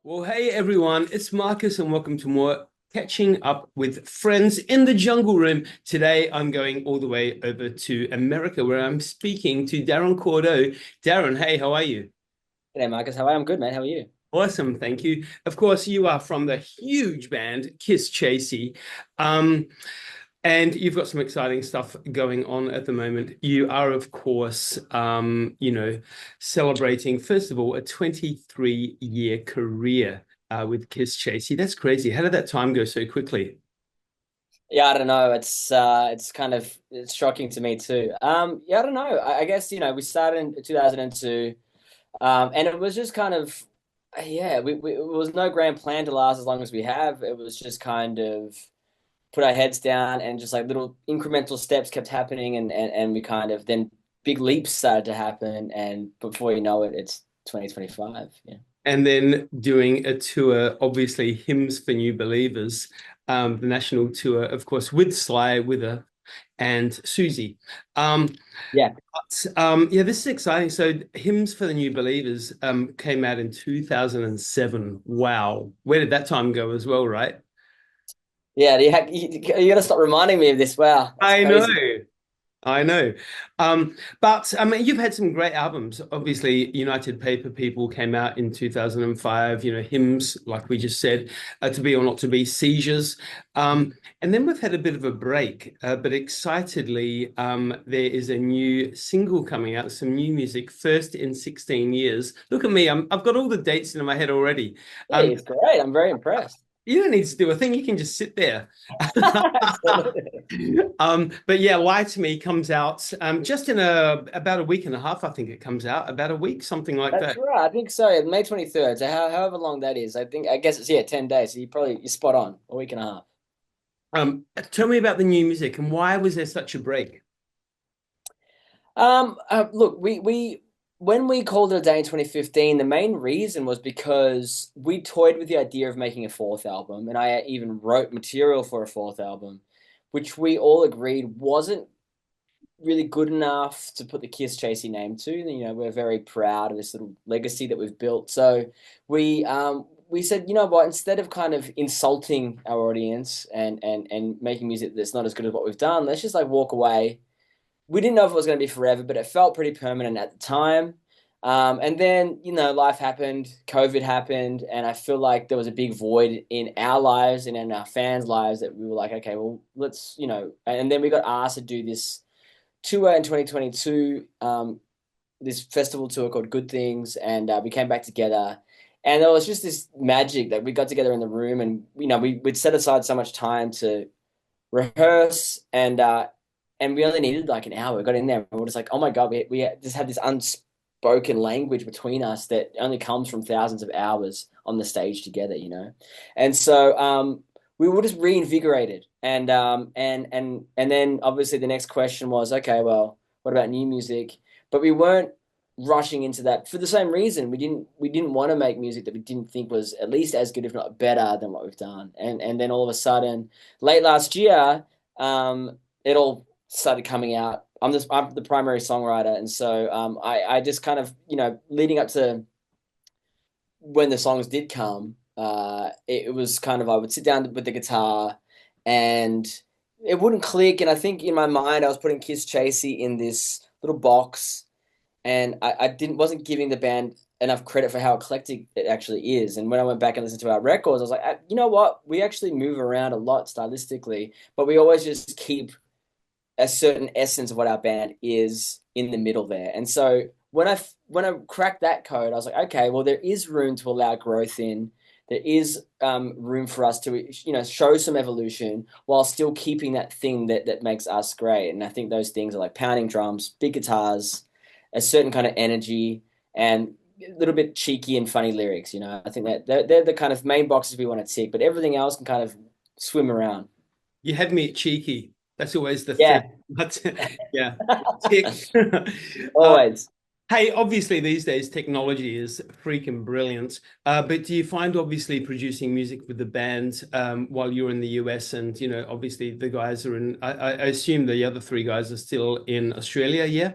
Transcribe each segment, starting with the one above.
Well, hey everyone, it's Marcus and welcome to more Catching Up with Friends in the Jungle Room. Today I'm going all the way over to America where I'm speaking to Darren Cordeux. Darren, hey, how are you? G'day, Marcus. How are you? I'm good, man. How are you? Awesome, thank you. Of course, you are from the huge band Kisschasy. Um, and you've got some exciting stuff going on at the moment. You are, of course, celebrating, first of all, a 23-year career with Kiss Chasey. That's crazy. How did that time go so quickly? Yeah, I don't know. It's shocking to me too. Yeah, I don't know. I guess we started in 2002, and it was just kind of yeah. It was no grand plan to last as long as we have. It was just kind of put our heads down and just like little incremental steps kept happening, and we kind of then big leaps started to happen, and before you know it, it's 2025. Yeah. And then doing a tour, obviously, Hymns for New Believers, the national tour, of course, with Sly, with her, and Susie. Um, Yeah. yeah, this is exciting. So, Hymns for the New Believers came out in 2007. Wow. Where did that time go as well, right? Yeah, you got to stop reminding me of this. Wow, that's I know. crazy. I know. But I mean, you've had some great albums. Obviously, United Paper People came out in 2005, Hymns, like we just said, To Be or Not to Be, Seizures. And then we've had a bit of a break, but excitedly, there is a new single coming out, some new music, first in 16 years. Look at me, I've got all the dates in my head already. Hey, Um, it's great. I'm very impressed. you don't need to do a thing, you can just sit there. Absolutely. But yeah, Lie to Me comes out just in about a week and a half. I think it comes out about a week, something like That's that. right. I think so. May 23rd. So however long that is, I guess it's 10 days. So you're spot on. A week and a half. Tell me about the new music and why was there such a break? Look, we when we called it a day in 2015, the main reason was because we toyed with the idea of making a fourth album, and I even wrote material for a fourth album, which we all agreed wasn't really good enough to put the Kiss Chasey name to. We're very proud of this little legacy that we've built. So we said, you know what, instead of kind of insulting our audience and making music that's not as good as what we've done, let's just like walk away. We didn't know if it was going to be forever, but it felt pretty permanent at the time. And then, life happened, COVID happened, and I feel like there was a big void in our lives and in our fans' lives that we were like, okay, well, let's, and then we got asked to do this tour in 2022, this festival tour called Good Things, and we came back together. And there was just this magic that we got together in the room, and we'd set aside so much time to rehearse, and we only needed like an hour. We got in there, and we were just like, oh my god, we just had this unspoken language between us that only comes from thousands of hours on the stage together. And so we were just reinvigorated. And then obviously the next question was, okay, well, what about new music? But we weren't rushing into that for the same reason. We didn't want to make music that we didn't think was at least as good, if not better, than what we've done. And then all of a sudden, late last year, it all started coming out. I'm the primary songwriter, and so I just kind of leading up to when the songs did come, it was kind of I would sit down with the guitar and it wouldn't click. And I think in my mind, I was putting Kiss Chasey in this little box, and I didn't wasn't giving the band enough credit for how eclectic it actually is. And when I went back and listened to our records, I was like, you know what? We actually move around a lot stylistically, but we always just keep a certain essence of what our band is in the middle there. And so when I cracked that code, I was like, okay, well, there is room to allow growth in. There is room for us to, show some evolution while still keeping that thing that makes us great. And I think those things are like pounding drums, big guitars, a certain kind of energy, and a little bit cheeky and funny lyrics. I think that they're the kind of main boxes we want to tick, but everything else can kind of swim around. You had me at cheeky. That's always the thing. Yeah, But yeah, tick. Uh, always. hey, obviously these days technology is freaking brilliant. But do you find obviously producing music with the band while you're in the US and obviously the guys are in I assume the other three guys are still in Australia, yeah?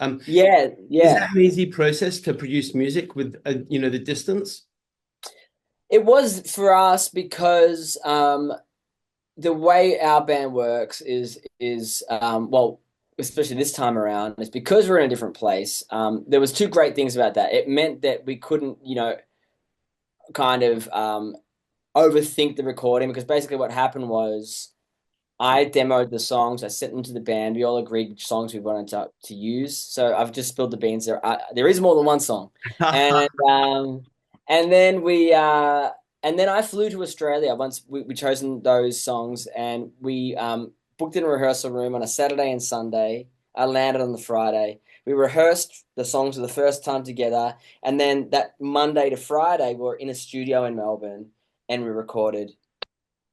Um, Yeah, is that yeah. an easy process to produce music with the distance? It was for us because the way our band works is well, especially this time around, is because we're in a different place. There was two great things about that. It meant that we couldn't, kind of overthink the recording because basically what happened was I demoed the songs, I sent them to the band. We all agreed which songs we wanted to use. So I've just spilled the beans. There is more than one song, and and then we and then I flew to Australia once we chosen those songs, and we booked in a rehearsal room on a Saturday and Sunday. I landed on the Friday. We rehearsed the songs for the first time together, and then that Monday to Friday, we were in a studio in Melbourne, and we recorded,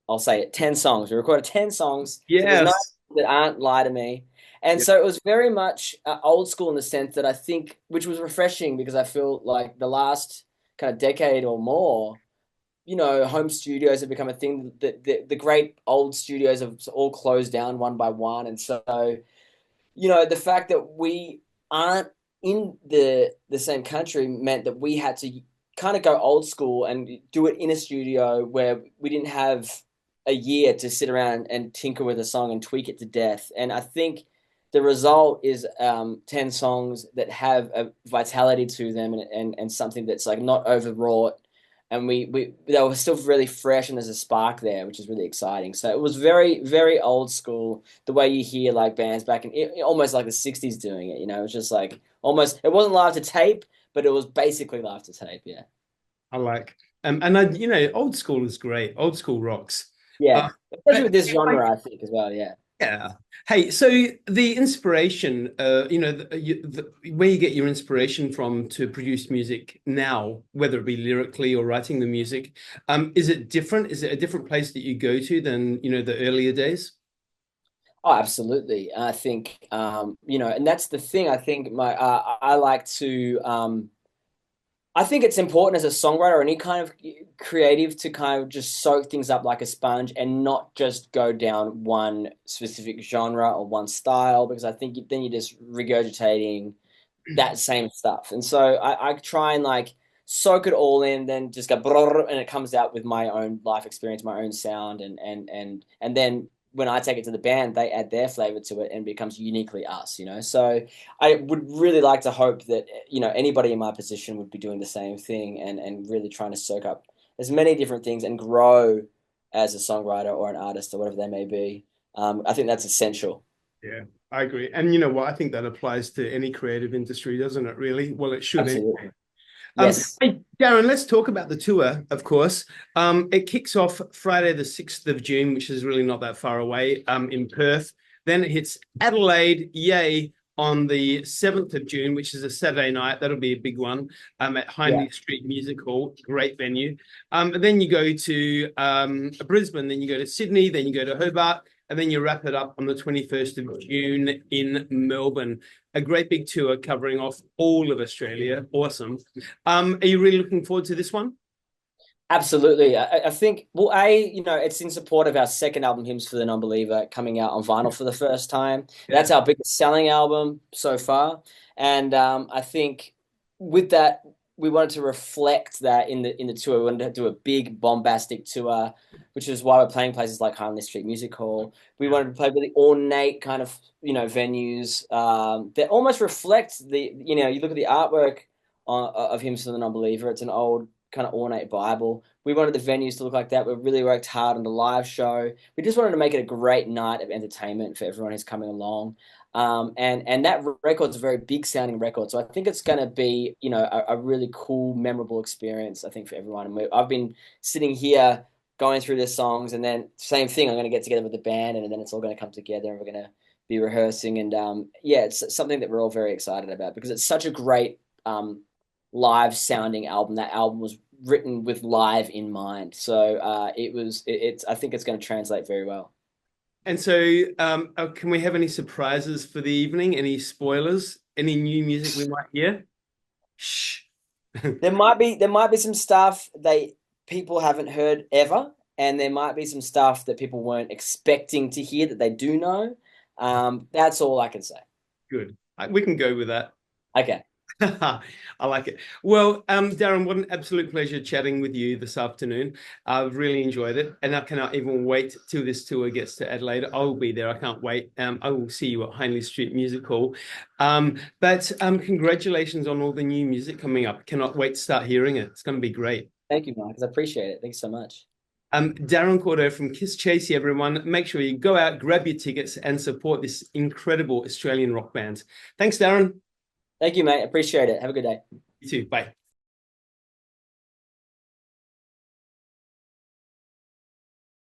I'll say it, 10 songs. We recorded 10 songs. So there's no Yes. that aren't lie to me. And Yeah. so it was very much old school in the sense that I think, which was refreshing because I feel like the last kind of decade or more, home studios have become a thing that the great old studios have all closed down one by one. And so, the fact that we aren't in the same country meant that we had to kind of go old school and do it in a studio where we didn't have a year to sit around and tinker with a song and tweak it to death. And I think the result is 10 songs that have a vitality to them and something that's like not overwrought. And we they were still really fresh and there's a spark there, which is really exciting. So it was very, very old school, the way you hear like bands back in almost like the 60s doing it, it was just like almost, it wasn't live to tape, but it was basically live to tape. Yeah. I like, and old school is great. Old school rocks. Uh, Yeah. Especially I, with this I genre, I think as well. Yeah. Yeah. Hey, so the inspiration, where you get your inspiration from to produce music now, whether it be lyrically or writing the music, is it different? Is it a different place that you go to than, the earlier days? Oh, absolutely. I think, and that's the thing. I think I like to, I think it's important as a songwriter or any kind of creative to kind of just soak things up like a sponge and not just go down one specific genre or one style, because I think then you're just regurgitating that same stuff. And so I try and like soak it all in, then just go brrr, and it comes out with my own life experience, my own sound, and then when I take it to the band, they add their flavor to it and it becomes uniquely us. So I would really like to hope that anybody in my position would be doing the same thing and really trying to soak up as many different things and grow as a songwriter or an artist or whatever they may be. I think that's essential. Yeah, I agree. And you know what? I think that applies to any creative industry, doesn't it, really? Well, it should anyway. Absolutely. Yes. Hey, Darren, let's talk about the tour, of course. It kicks off Friday, the 6th of June, which is really not that far away, in Perth. Then it hits Adelaide, yay, on the 7th of June, which is a Saturday night. That'll be a big one, at Yeah. Hindley Street Music Hall. Great venue. And then you go to Brisbane, then you go to Sydney, then you go to Hobart, and then you wrap it up on the 21st of June in Melbourne. A great big tour covering off all of Australia. Awesome. Are you really looking forward to this one? Absolutely. I think, well, it's in support of our second album, Hymns For The Nonbeliever, coming out on vinyl for the first time. Yeah. That's our biggest selling album so far. And I think with that, we wanted to reflect that in the tour. We wanted to do a big bombastic tour, which is why we're playing places like Hindley Street Music Hall. We wanted to play really ornate kind of, venues that almost reflect you look at the artwork of Hymns For The Nonbeliever. It's an old kind of ornate Bible. We wanted the venues to look like that. We really worked hard on the live show. We just wanted to make it a great night of entertainment for everyone who's coming along. And that record's a very big sounding record. So I think it's going to be, a really cool, memorable experience, I think, for everyone. And I've been sitting here going through the songs, and then same thing, I'm going to get together with the band, and then it's all going to come together, and we're going to be rehearsing. And yeah, it's something that we're all very excited about because it's such a great live sounding album. That album was written with live in mind. So it's I think it's going to translate very well. And so, can we have any surprises for the evening? Any spoilers? Any new music we might hear? Shh. There might be some stuff they people haven't heard ever, and there might be some stuff that people weren't expecting to hear that they do know. That's all I can say. Good. We can go with that. Okay. I like it. Well, Darren, what an absolute pleasure chatting with you this afternoon. I've really enjoyed it, and I cannot even wait till this tour gets to Adelaide. I will be there. I can't wait. I will see you at Hindley Street Music Hall. But congratulations on all the new music coming up. Cannot wait to start hearing it. It's going to be great. Thank you, Marcus. I appreciate it. Thanks so much. Darren Cordeux from Kisschasy, everyone. Make sure you go out, grab your tickets, and support this incredible Australian rock band. Thanks, Darren. Thank you, mate. Appreciate it. Have a good day. You too. Bye.